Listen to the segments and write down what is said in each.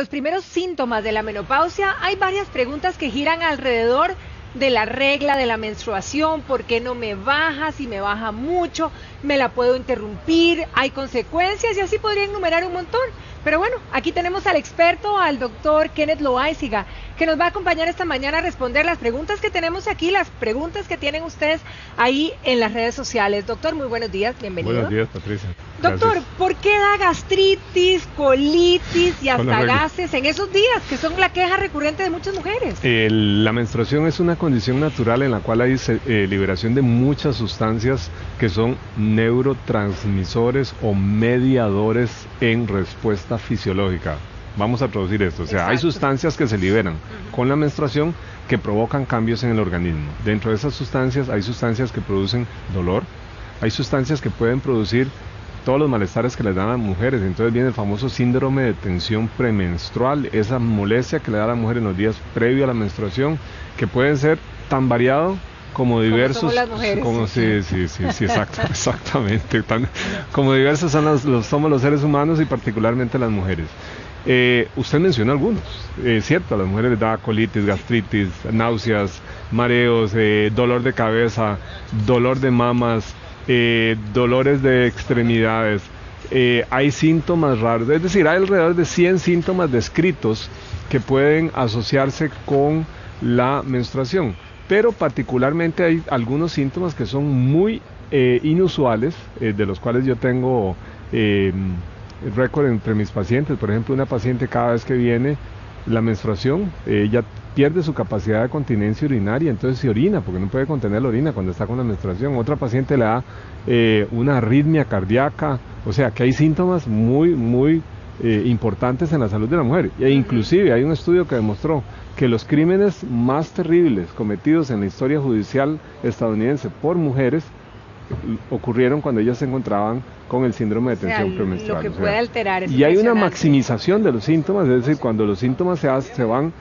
Los primeros síntomas de la menopausia, hay varias preguntas que giran alrededor de la regla, de la menstruación. ¿Por qué no me baja? Si me baja mucho, ¿me la puedo interrumpir? ¿Hay consecuencias? Y así podría enumerar un montón. Pero bueno, aquí tenemos al experto, al doctor Kenneth Loaiziga, que nos va a acompañar esta mañana a responder las preguntas que tenemos aquí, las preguntas que tienen ustedes ahí en las redes sociales. Doctor, muy buenos días, bienvenido. Buenos días, Patricia. Doctor, Gracias. ¿por qué da gastritis, colitis y hasta gases en esos días, que son la queja recurrente de muchas mujeres? La menstruación es una condición natural en la cual hay liberación de muchas sustancias que son neurotransmisores o mediadores en respuesta fisiológica. Vamos a traducir esto, o sea, hay sustancias que se liberan con la menstruación que provocan cambios en el organismo. Dentro de esas sustancias hay sustancias que producen dolor, hay sustancias que pueden producir todos los malestares que les dan a las mujeres. Entonces viene el famoso síndrome de tensión premenstrual, esa molestia que le da a la mujer en los días previo a la menstruación, que puede ser tan variado como diversos, como somos las mujeres. Como, sí, exactamente, como diversos somos los seres humanos y particularmente las mujeres. Usted mencionó algunos, cierto, a las mujeres les da colitis, gastritis, náuseas, mareos, dolor de cabeza, dolor de mamas, dolores de extremidades, hay síntomas raros, es decir, hay alrededor de 100 síntomas descritos que pueden asociarse con la menstruación, pero particularmente hay algunos síntomas que son muy inusuales, de los cuales yo tengo récord entre mis pacientes. Por ejemplo, una paciente cada vez que viene la menstruación, ella pierde su capacidad de continencia urinaria, entonces se orina porque no puede contener la orina cuando está con la menstruación. Otra paciente le da una arritmia cardíaca, o sea que hay síntomas muy importantes en la salud de la mujer. E inclusive hay un estudio que demostró que los crímenes más terribles cometidos en la historia judicial estadounidense por mujeres ocurrieron cuando ellas se encontraban con el síndrome de tensión premenstrual. Lo que puede alterar es y hay una maximización de los síntomas, es decir, cuando los síntomas se van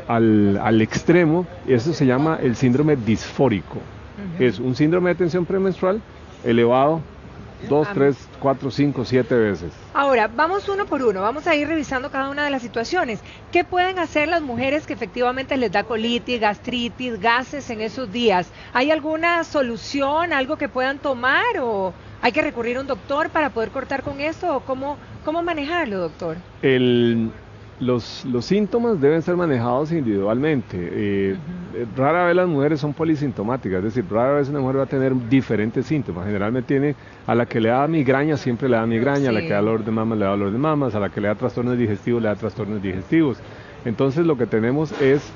al extremo, eso se llama el síndrome disfórico. Es un síndrome de tensión premenstrual elevado 2, 3, 4, 5, 7 veces. Ahora, vamos uno por uno, vamos a ir revisando cada una de las situaciones. ¿Qué pueden hacer las mujeres que efectivamente les da colitis, gastritis, gases en esos días? ¿Hay alguna solución, algo que puedan tomar o hay que recurrir a un doctor para poder cortar con esto? ¿O cómo manejarlo, doctor? Los síntomas deben ser manejados individualmente. Rara vez las mujeres son polisintomáticas, es decir, rara vez una mujer va a tener diferentes síntomas. Generalmente a la que le da migraña siempre le da migraña, a la que da dolor de mamas le da dolor de mamas, a la que le da trastornos digestivos le da trastornos digestivos. Entonces lo que tenemos es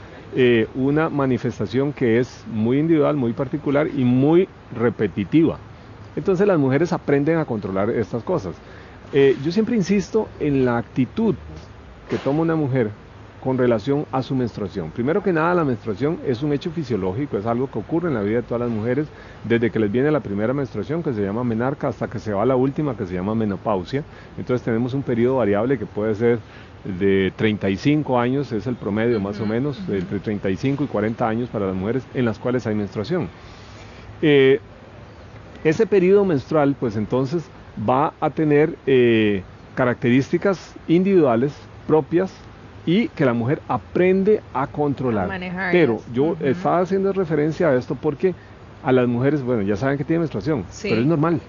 una manifestación que es muy individual, muy particular y muy repetitiva. Entonces las mujeres aprenden a controlar estas cosas. Yo siempre insisto en la actitud que toma una mujer con relación a su menstruación. Primero que nada, la menstruación es un hecho fisiológico, es algo que ocurre en la vida de todas las mujeres desde que les viene la primera menstruación, que se llama menarca, hasta que se va la última, que se llama menopausia. Entonces tenemos un periodo variable que puede ser de 35 años, es el promedio más o menos, entre 35 y 40 años para las mujeres en las cuales hay menstruación. Ese periodo menstrual, pues entonces va a tener características individuales propias y que la mujer aprende a controlar. Pero yo estaba haciendo referencia a esto porque a las mujeres, bueno, ya saben que tienen menstruación, pero es normal.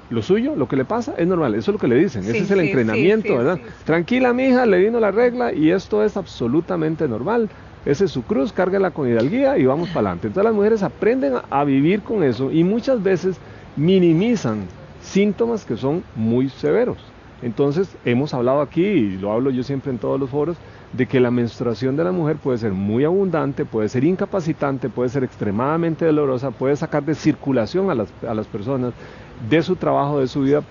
Lo suyo, lo que le pasa, es normal. Eso es lo que le dicen. Ese es el entrenamiento, ¿verdad? Tranquila, mija, le vino la regla y esto es absolutamente normal. Esa es su cruz, cárguela con hidalguía y vamos para adelante. Entonces las mujeres aprenden a vivir con eso y muchas veces minimizan síntomas que son muy severos. Entonces hemos hablado aquí, y lo hablo yo siempre en todos los foros, de que la menstruación de la mujer puede ser muy abundante, puede ser incapacitante, puede ser extremadamente dolorosa, puede sacar de circulación a las personas, de su trabajo, de su vida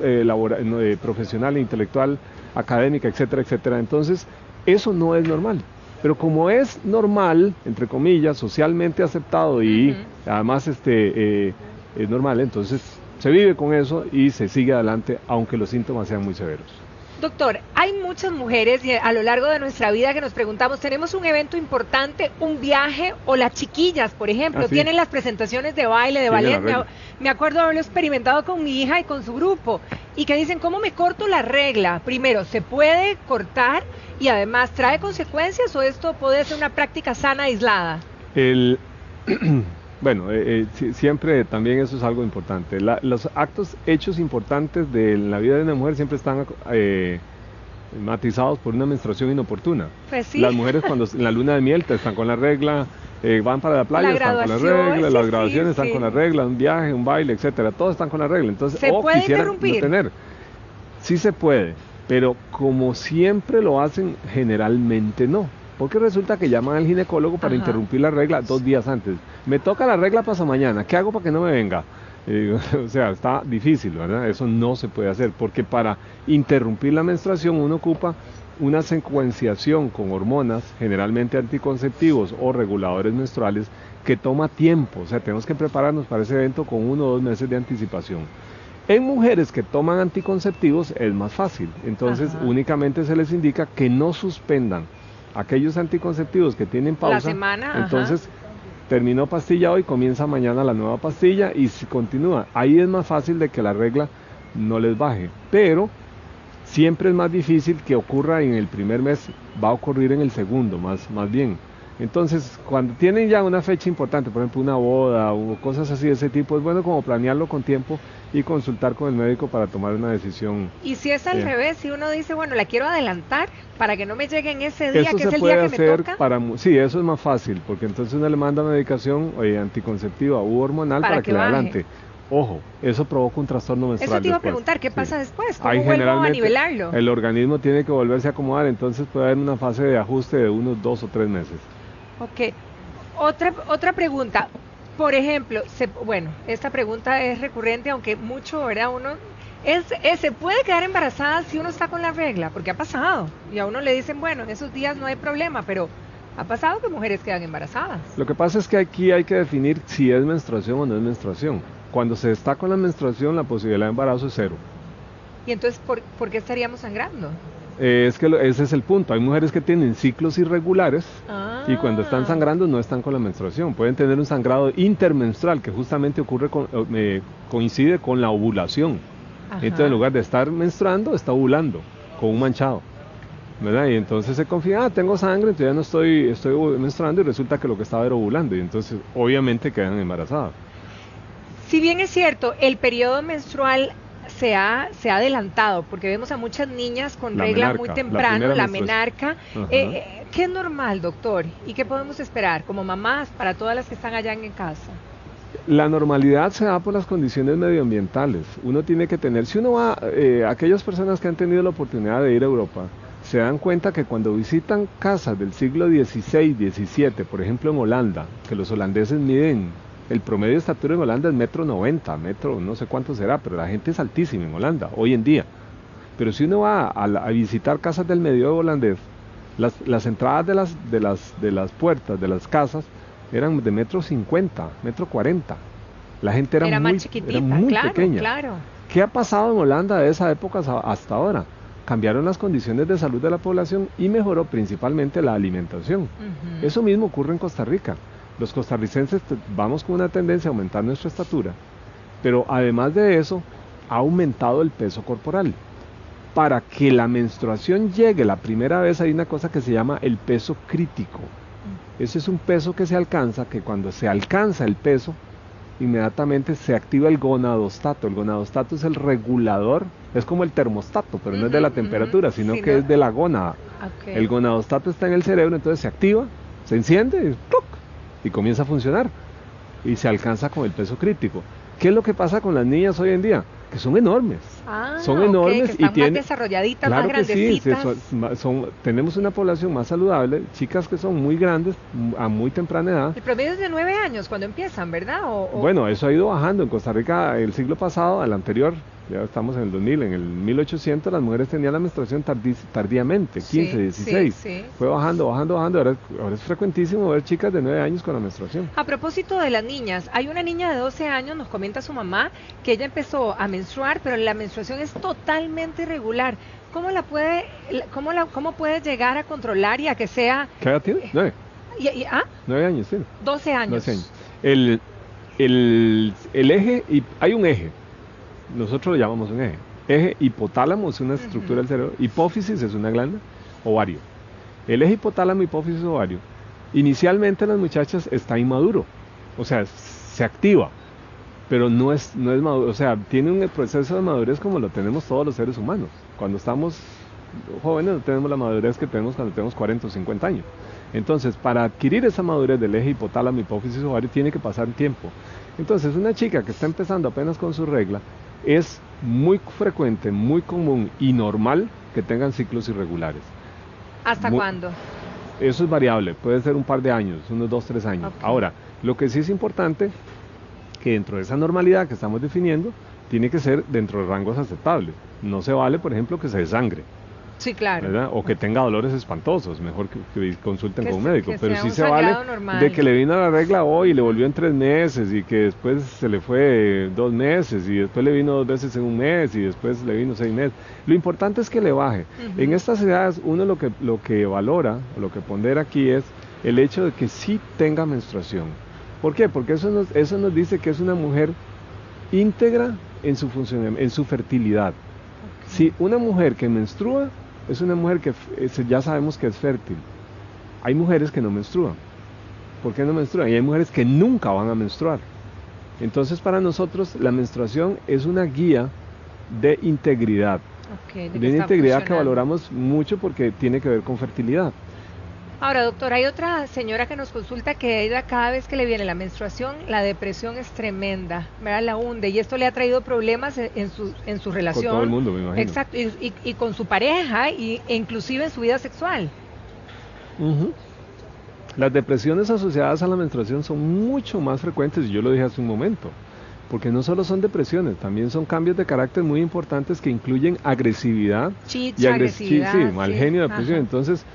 profesional, intelectual, académica, etcétera, etcétera. Entonces eso no es normal. Pero como es normal, entre comillas, socialmente aceptado y además es normal, entonces se vive con eso y se sigue adelante, aunque los síntomas sean muy severos. Doctor, hay muchas mujeres a lo largo de nuestra vida que nos preguntamos, tenemos un evento importante, un viaje, o las chiquillas, por ejemplo, sí. tienen las presentaciones de baile, de ballet. Me acuerdo haberlo experimentado con mi hija y con su grupo, y que dicen, ¿cómo me corto la regla? Primero, ¿se puede cortar? Y además, ¿trae consecuencias o esto puede ser una práctica sana, aislada? Bueno, siempre también eso es algo importante. Los hechos importantes de la vida de una mujer siempre están matizados por una menstruación inoportuna. Pues sí. Las mujeres cuando en la luna de miel están con la regla, van para la playa, están con la regla, las graduaciones están con la regla, un viaje, un baile, etcétera, todos están con la regla. Entonces, ¿se puede interrumpir? No tener. Sí se puede, pero como siempre lo hacen, generalmente no. Porque resulta que llaman al ginecólogo para interrumpir la regla 2 días antes. Me toca la regla pasado mañana, ¿qué hago para que no me venga? O sea, está difícil, ¿verdad? Eso no se puede hacer, porque para interrumpir la menstruación uno ocupa una secuenciación con hormonas, generalmente anticonceptivos o reguladores menstruales, que toma tiempo. O sea, tenemos que prepararnos para ese evento con 1 o 2 meses de anticipación. En mujeres que toman anticonceptivos es más fácil, entonces únicamente se les indica que no suspendan aquellos anticonceptivos que tienen pausa. La semana, entonces terminó pastilla hoy, comienza mañana la nueva pastilla y si continúa, ahí es más fácil de que la regla no les baje, pero siempre es más difícil que ocurra en el primer mes, va a ocurrir en el segundo, más bien. Entonces, cuando tienen ya una fecha importante, por ejemplo una boda o cosas así de ese tipo, es bueno como planearlo con tiempo y consultar con el médico para tomar una decisión. Y si es al revés, si uno dice, bueno, la quiero adelantar para que no me llegue en ese día, eso que es el puede día que hacer me toca. Sí, eso es más fácil, porque entonces uno le manda medicación anticonceptiva u hormonal para que le adelante. Ojo, eso provoca un trastorno menstrual. Eso te iba a preguntar, ¿qué pasa después? ¿Cómo vuelvo a nivelarlo? El organismo tiene que volverse a acomodar, entonces puede haber una fase de ajuste de unos 2 o 3 meses. Ok, otra pregunta. Por ejemplo, bueno, esta pregunta es recurrente, aunque mucho, ¿verdad? ¿Se puede quedar embarazada si uno está con la regla? Porque ha pasado, y a uno le dicen, bueno, en esos días no hay problema, pero ha pasado que mujeres quedan embarazadas. Lo que pasa es que aquí hay que definir si es menstruación o no es menstruación. Cuando se está con la menstruación, la posibilidad de embarazo es 0. ¿Y entonces por qué estaríamos sangrando? Es que ese es el punto. Hay mujeres que tienen ciclos irregulares y cuando están sangrando no están con la menstruación. Pueden tener un sangrado intermenstrual que justamente coincide con la ovulación. Entonces, en lugar de estar menstruando, está ovulando con un manchado, ¿verdad? Y entonces se confía, tengo sangre, entonces ya no estoy menstruando, y resulta que lo que estaba era ovulando, y entonces obviamente quedan embarazadas. Si bien es cierto, el periodo menstrual se ha adelantado, porque vemos a muchas niñas con regla muy temprano, la menarca. ¿Qué es normal, doctor? ¿Y qué podemos esperar como mamás para todas las que están allá en casa? La normalidad se da por las condiciones medioambientales. Uno tiene que tener, si uno va, aquellas personas que han tenido la oportunidad de ir a Europa, se dan cuenta que cuando visitan casas del siglo XVI, XVII, por ejemplo en Holanda, que los holandeses miden, el promedio de estatura en Holanda es 1,90 m, no sé cuánto será, pero la gente es altísima en Holanda, hoy en día. Pero si uno va a visitar casas del medioevo holandés, las entradas de las puertas de las casas eran de 1,50 m, 1,40 m. La gente era muy chiquitita, era muy pequeña. Claro. ¿Qué ha pasado en Holanda de esa época hasta ahora? Cambiaron las condiciones de salud de la población y mejoró principalmente la alimentación. Eso mismo ocurre en Costa Rica. Los costarricenses vamos con una tendencia a aumentar nuestra estatura, pero además de eso, ha aumentado el peso corporal. Para que la menstruación llegue la primera vez hay una cosa que se llama el peso crítico. Ese es un peso que se alcanza, que cuando se alcanza el peso, inmediatamente se activa el gonadostato. El gonadostato es el regulador, es como el termostato, pero no es de la temperatura, sino que es de la gónada. El gonadostato está en el cerebro, entonces se activa, se enciende y comienza a funcionar. Y se alcanza con el peso crítico. ¿Qué es lo que pasa con las niñas hoy en día? Que son enormes. Son enormes que están y tienen más desarrolladitas, claro más grandecitas. Sí, tenemos una población más saludable, chicas que son muy grandes a muy temprana edad. El promedio es de 9 años cuando empiezan, ¿verdad? Bueno, eso ha ido bajando. En Costa Rica el siglo pasado, al anterior, ya estamos en el 2000, en el 1800 las mujeres tenían la menstruación tardíamente, 15, 16. Sí. Fue bajando. Ahora es frecuentísimo ver chicas de 9 años con la menstruación. A propósito de las niñas, hay una niña de 12 años, nos comenta su mamá, que ella empezó a menstruar, pero la menstruación es totalmente irregular. ¿Cómo puede llegar a controlar y a que sea... ¿Qué edad tiene? 9. 9 años tiene. 12 años. 12 años. El eje, y hay un eje, nosotros lo llamamos un eje. Eje hipotálamo es una estructura del cerebro, hipófisis es una glándula, ovario. El eje hipotálamo, hipófisis, ovario, inicialmente en las muchachas está inmaduro, o sea, se activa, pero no es maduro, o sea, tiene un proceso de madurez como lo tenemos todos los seres humanos. Cuando estamos jóvenes no tenemos la madurez que tenemos cuando tenemos 40 o 50 años. Entonces, para adquirir esa madurez del eje hipotálamo, hipófisis, ovario, tiene que pasar tiempo. Entonces, una chica que está empezando apenas con su regla, es muy frecuente, muy común y normal que tengan ciclos irregulares. ¿Hasta cuándo? Eso es variable, puede ser un par de años, unos 2, 3 años. Okay. Ahora, lo que sí es importante, que dentro de esa normalidad que estamos definiendo, tiene que ser dentro de rangos aceptables. No se vale, por ejemplo, que se desangre. Sí, claro. ¿Verdad? O que tenga dolores espantosos, mejor que consulten con un médico. Pero sí un se vale normal. De que le vino la regla hoy y le volvió en 3 meses y que después se le fue 2 meses y después le vino 2 veces en un mes y después le vino 6 meses. Lo importante es que le baje. En estas edades uno lo que valora, o lo que pondera aquí es el hecho de que sí tenga menstruación. ¿Por qué? Porque eso nos dice que es una mujer íntegra en su funcionamiento, en su fertilidad. Okay. Si una mujer que menstrua es una mujer que ya sabemos que es fértil. Hay mujeres que no menstruan. ¿Por qué no menstruan? Y hay mujeres que nunca van a menstruar. Entonces, para nosotros, la menstruación es una guía de integridad. Okay, de una integridad que valoramos mucho porque tiene que ver con fertilidad. Ahora, doctor, hay otra señora que nos consulta que ella cada vez que le viene la menstruación, la depresión es tremenda, ¿verdad? La hunde, y esto le ha traído problemas en su relación. Con todo el mundo, me imagino. Exacto, y con su pareja, e inclusive en su vida sexual. Las depresiones asociadas a la menstruación son mucho más frecuentes, y yo lo dije hace un momento, porque no solo son depresiones, también son cambios de carácter muy importantes que incluyen agresividad. Agresividad. Sí, mal genio, depresión. Ajá. Entonces,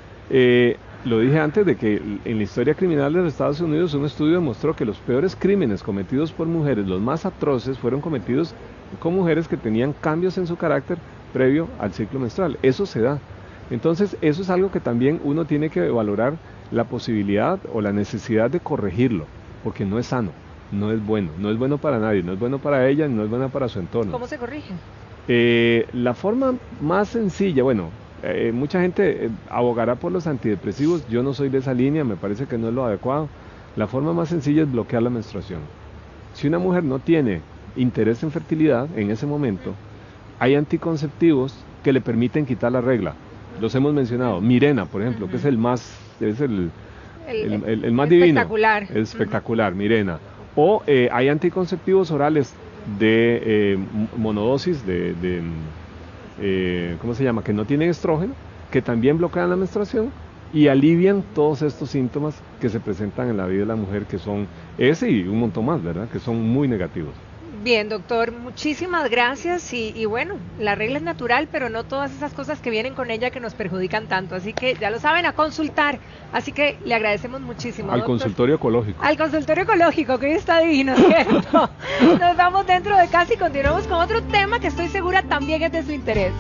lo dije antes de que en la historia criminal de los Estados Unidos un estudio demostró que los peores crímenes cometidos por mujeres, los más atroces, fueron cometidos con mujeres que tenían cambios en su carácter previo al ciclo menstrual. Eso se da. Entonces, eso es algo que también uno tiene que valorar, la posibilidad o la necesidad de corregirlo, porque no es sano, no es bueno para nadie, no es bueno para ella, no es bueno para su entorno. ¿Cómo se corrige? La forma más sencilla, mucha gente abogará por los antidepresivos, yo no soy de esa línea, me parece que no es lo adecuado. La forma más sencilla es bloquear la menstruación. Si una mujer no tiene interés en fertilidad en ese momento, hay anticonceptivos que le permiten quitar la regla. Los hemos mencionado, Mirena, por ejemplo, que es el más divino. Es espectacular, Mirena. O hay anticonceptivos orales de monodosis, ¿cómo se llama? Que no tienen estrógeno, que también bloquean la menstruación y alivian todos estos síntomas que se presentan en la vida de la mujer, que son ese y un montón más, ¿verdad? Que son muy negativos. Bien, doctor, muchísimas gracias y bueno, la regla es natural, pero no todas esas cosas que vienen con ella que nos perjudican tanto, así que ya lo saben, a consultar, así que le agradecemos muchísimo. Al doctor. Consultorio ecológico. Al consultorio ecológico, que hoy está divino, ¿cierto? Nos vamos dentro de casa y continuamos con otro tema que estoy segura también es de su interés.